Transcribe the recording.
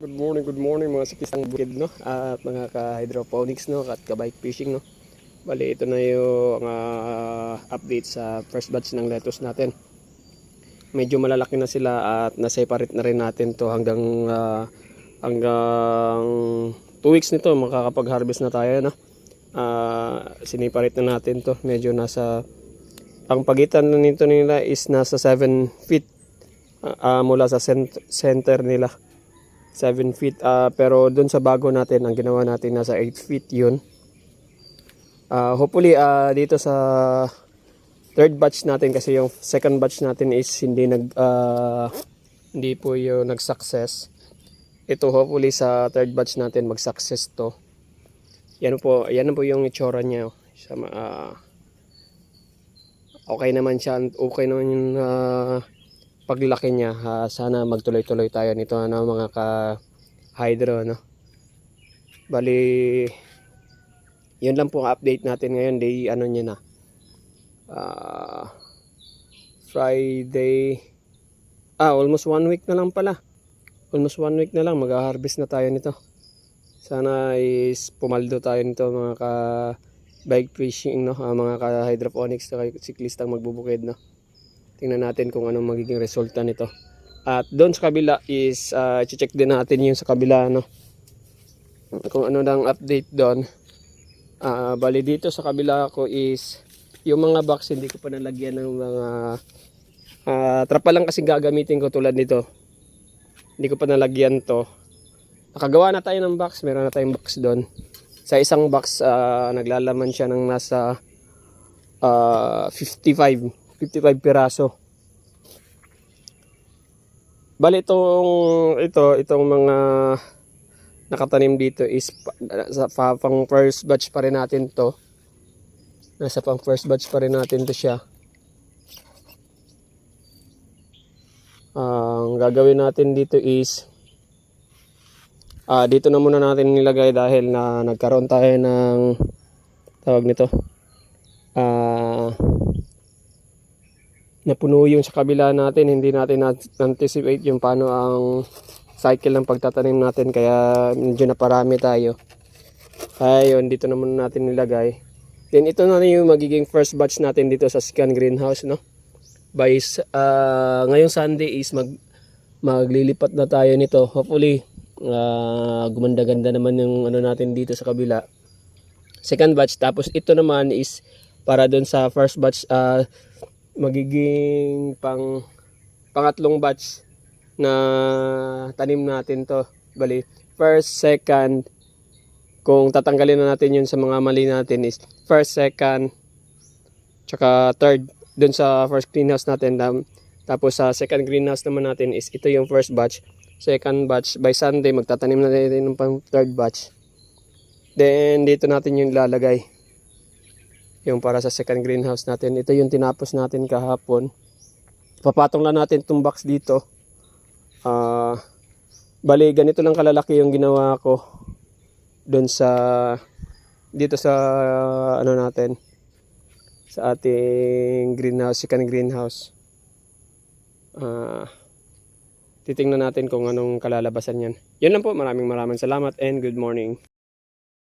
Good morning mga sikistang bukid no at mga ka-hydroponics no at ka-bike fishing no. Bali ito na yung update sa first batch ng lettuce natin. Medyo malalaki na sila at na-separate na rin natin to hanggang 2 weeks nito makakapag-harvest na tayo no. Siniparate na natin to. Medyo nasa ang pagitan nito nila is nasa 7 feet mula sa center nila. 7 feet pero dun sa bago natin ang ginawa natin nasa 8 feet yun. Hopefully dito sa third batch natin kasi yung second batch natin is hindi po yung nag-success. Ito hopefully sa third batch natin mag-success to. Yan po yung itsura niya. Okay naman siya, okay naman yung paglaki niya. Sana magtuloy-tuloy tayo nito na mga ka-hydro no. Bali yun lang po ang update natin ngayon. Day niya na Friday, almost 1 week na lang pala. Almost 1 week na lang mag-harvest na tayo nito. Sana is pumaldo tayo nito mga ka-bike fishing no, mga ka-hydroponics na siklistang magbubukid no. Tingnan natin kung anong magiging resulta nito. At doon sa kabila is check din natin yung sa kabila no. Kung ano nang update doon. Bali dito sa kabila ko is yung mga box hindi ko pa nalagyan ng mga trapa lang kasi gagamitin ko tulad nito. Hindi ko pa nalagyan to. Nakagawa na tayo ng box, meron na tayong box doon. Sa isang box naglalaman siya ng nasa 55 piraso. Bali itong mga nakatanim dito is pang first batch pa rin natin to. Nasa pang first batch pa rin natin to siya. Ang gagawin natin dito is dito na muna natin nilagay dahil na nagkaroon tayo ng tawag nito. Napuno yung sa kabila natin, hindi natin anticipate yung paano ang cycle ng pagtatanim natin kaya medyo naparami tayo. Ayun, dito naman natin nilagay. Then ito na yung magiging first batch natin dito sa Sikan Greenhouse no. Ngayong Sunday is maglilipat na tayo nito. Hopefully gumanda-ganda naman yung natin dito sa kabila. Second batch, tapos ito naman is para doon sa first batch, magiging pangatlong batch na tanim natin to. Bali first, second, kung tatanggalin na natin yun sa mga mali natin is first, second, tsaka third dun sa first greenhouse natin. Tapos sa second greenhouse naman natin is ito yung first batch, second batch. By Sunday magtatanim na natin ng pang third batch. Then dito natin yung lalagay yung para sa second greenhouse natin. Ito yung tinapos natin kahapon. Papatong lang natin itong box dito. Bali ganito lang kalalaki yung ginawa ko doon dito sa natin sa ating greenhouse, second greenhouse. Titingnan natin kung anong kalalabasan yan. Yun lang po, maraming salamat and good morning.